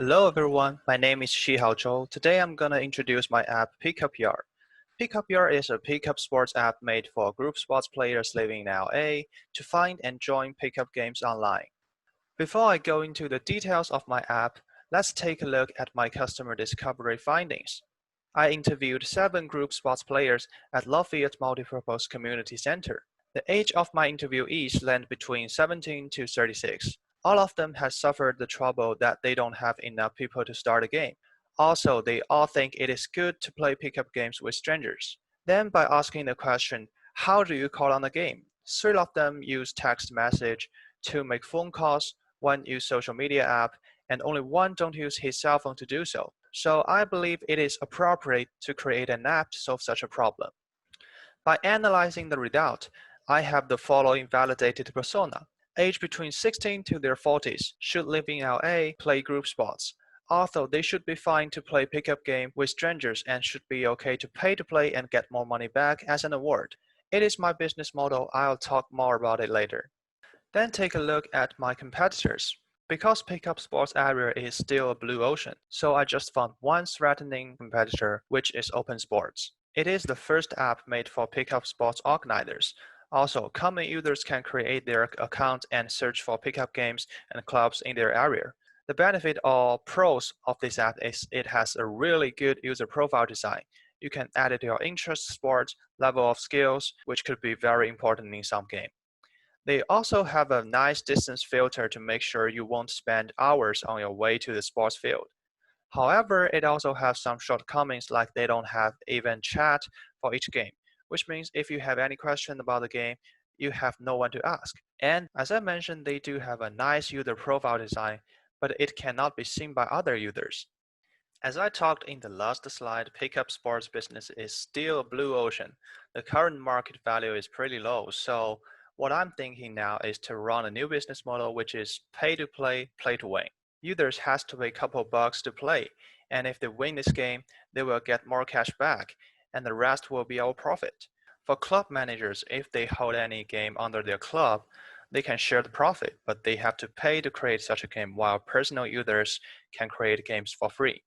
Hello everyone, my name is Shihao Zhou. Today I'm gonna introduce my app PickupYa. PickupYa is a pickup sports app made for group sports players living in LA to find and join pickup games online. Before I go into the details of my app, let's take a look at my customer discovery findings. I interviewed 7 group sports players at Lafayette Multipurpose Community Center. The age of my interviewees land between 17 to 36. All of them have suffered the trouble that they don't have enough people to start a game. Also, they all think it is good to play pickup games with strangers. Then by asking the question, how do you call on a game? 3 of them use text message, 2 make phone calls, 1 use social media app, and only 1 don't use his cell phone to do so. So I believe it is appropriate to create an app to solve such a problem. By analyzing the result, I have the following validated persona. Age between 16 to their 40s, should live in LA, play group sports. Also, they should be fine to play pickup game with strangers and should be okay to pay to play and get more money back as an award. It is my business model. I'll talk more about it later. Then take a look at my competitors. Because pickup sports area is still a blue ocean, so I just found one threatening competitor, which is Open Sports. It is the first app made for pickup sports organizers. Also, common users can create their account and search for pickup games and clubs in their area. The benefit or pros of this app is it has a really good user profile design. You can edit your interest, sport, level of skills, which could be very important in some game. They also have a nice distance filter to make sure you won't spend hours on your way to the sports field. However, it also has some shortcomings like they don't have even chat for each game, which means if you have any question about the game, you have no one to ask. And as I mentioned, they do have a nice user profile design, but it cannot be seen by other users. As I talked in the last slide, pickup sports business is still a blue ocean. The current market value is pretty low, so what I'm thinking now is to run a new business model which is pay to play, play to win. Users has to pay a couple bucks to play, and if they win this game, they will get more cash back, and the rest will be our profit. For club managers, if they hold any game under their club, they can share the profit, but they have to pay to create such a game, while personal users can create games for free.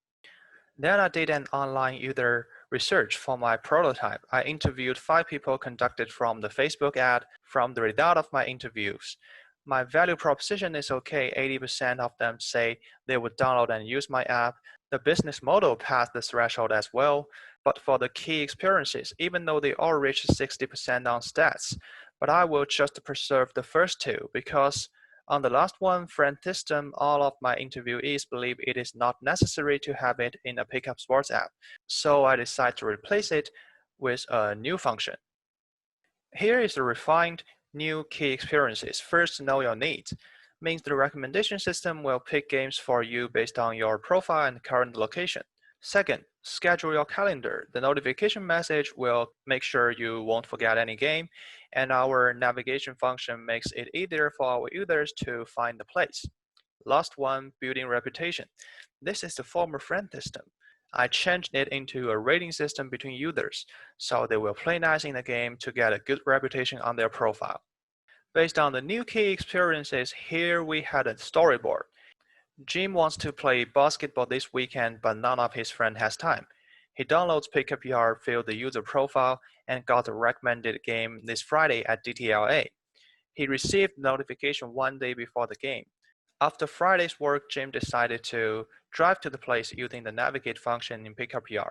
Then I did an online user research for my prototype. I interviewed 5 people conducted from the Facebook ad. From the result of my interviews, my value proposition is okay. 80% of them say they would download and use my app. The business model passed the threshold as well, but for the key experiences, even though they all reached 60% on stats, but I will just preserve the first 2 because on the last one, friend system, all of my interviewees believe it is not necessary to have it in a pickup sports app. So I decided to replace it with a new function. Here is the refined new key experiences. First, know your needs. Means the recommendation system will pick games for you based on your profile and current location. Second, schedule your calendar. The notification message will make sure you won't forget any game, and our navigation function makes it easier for our users to find the place. Last one, building reputation. This is the former friend system. I changed it into a rating system between users, so they will play nice in the game to get a good reputation on their profile. Based on the new key experiences, here we had a storyboard. Jim wants to play basketball this weekend, but none of his friends has time. He downloads PickupYa, filled the user profile, and got a recommended game this Friday at DTLA. He received notification 1 day before the game. After Friday's work, Jim decided to drive to the place using the navigate function in PickupYa.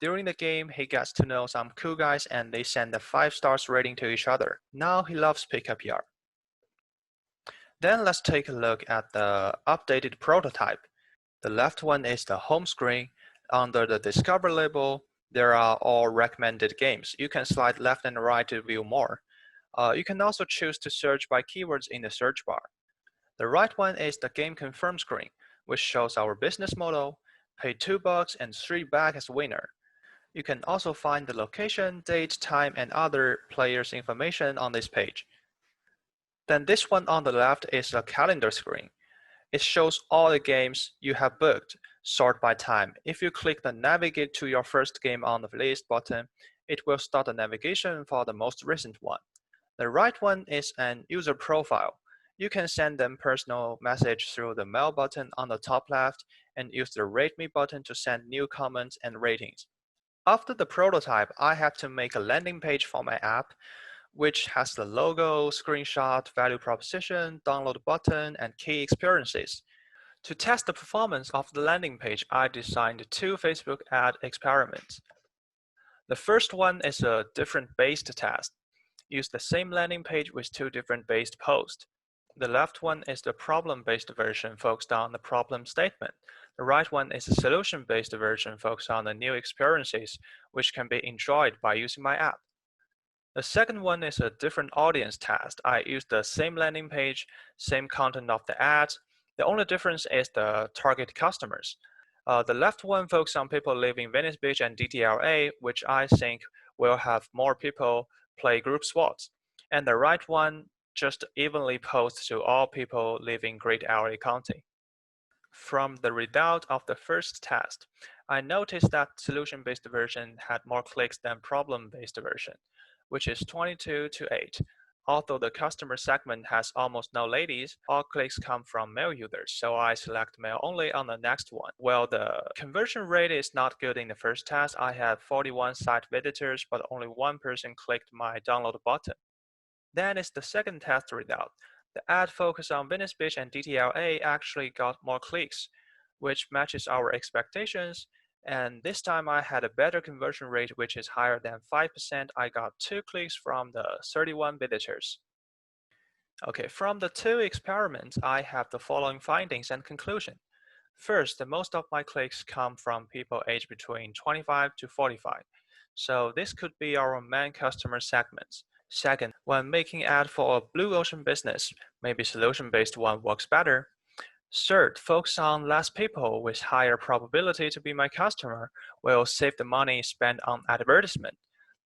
During the game, he gets to know some cool guys and they send a 5-star rating to each other. Now he loves PickupYa. Then let's take a look at the updated prototype. The left one is the home screen. Under the Discover label, there are all recommended games. You can slide left and right to view more. You can also choose to search by keywords in the search bar. The right one is the Game Confirm screen, which shows our business model, pay $2 and 3 back as winner. You can also find the location, date, time, and other players' information on this page. Then this one on the left is a calendar screen. It shows all the games you have booked, sort by time. If you click the Navigate to your first game on the list button, it will start the navigation for the most recent one. The right one is an user profile. You can send them personal message through the mail button on the top left and use the rate me button to send new comments and ratings. After the prototype, I have to make a landing page for my app, which has the logo, screenshot, value proposition, download button, and key experiences. To test the performance of the landing page, I designed two Facebook ad experiments. The first one is a different based test. Use the same landing page with two different based posts. The left one is the problem-based version focused on the problem statement. The right one is a solution-based version focused on the new experiences which can be enjoyed by using my app. The second one is a different audience test. I used the same landing page, same content of the ads. The only difference is the target customers. The left one focuses on people living in Venice Beach and DTLA, which I think will have more people play group sports. And the right one just evenly posts to all people living in Greater LA County. From the result of the first test, I noticed that solution-based version had more clicks than problem-based version, which is 22 to 8. Although the customer segment has almost no ladies, all clicks come from male users, so I select male only on the next one. Well, the conversion rate is not good in the first test. I had 41 site visitors, but only one person clicked my download button. Then is the second test result. The ad focused on Venice Beach and DTLA actually got more clicks, which matches our expectations. And this time I had a better conversion rate, which is higher than 5%. I got 2 clicks from the 31 visitors. Okay, from the 2 experiments, I have the following findings and conclusion. First, most of my clicks come from people aged between 25 to 45. So this could be our main customer segments. Second, when making ad for a blue ocean business, maybe solution-based one works better. Third, focus on less people with higher probability to be my customer will save the money spent on advertisement.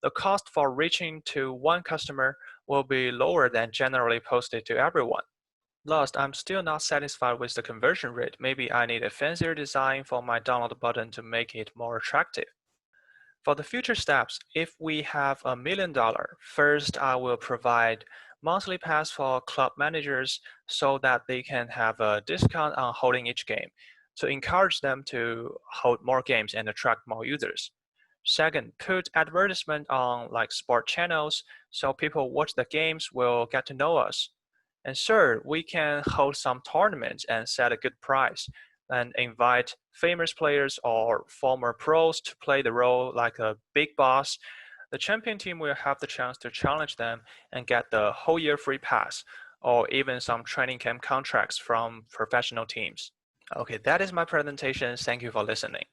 The cost for reaching to one customer will be lower than generally posted to everyone. Last, I'm still not satisfied with the conversion rate. Maybe I need a fancier design for my download button to make it more attractive. For the future steps, if we have $1 million, first I will provide monthly pass for club managers so that they can have a discount on holding each game to encourage them to hold more games and attract more users. Second, put advertisement on like sport channels so people watch the games will get to know us. And third, we can hold some tournaments and set a good price and invite famous players or former pros to play the role like a big boss. The champion team will have the chance to challenge them and get the whole year free pass or even some training camp contracts from professional teams. Okay, that is my presentation. Thank you for listening.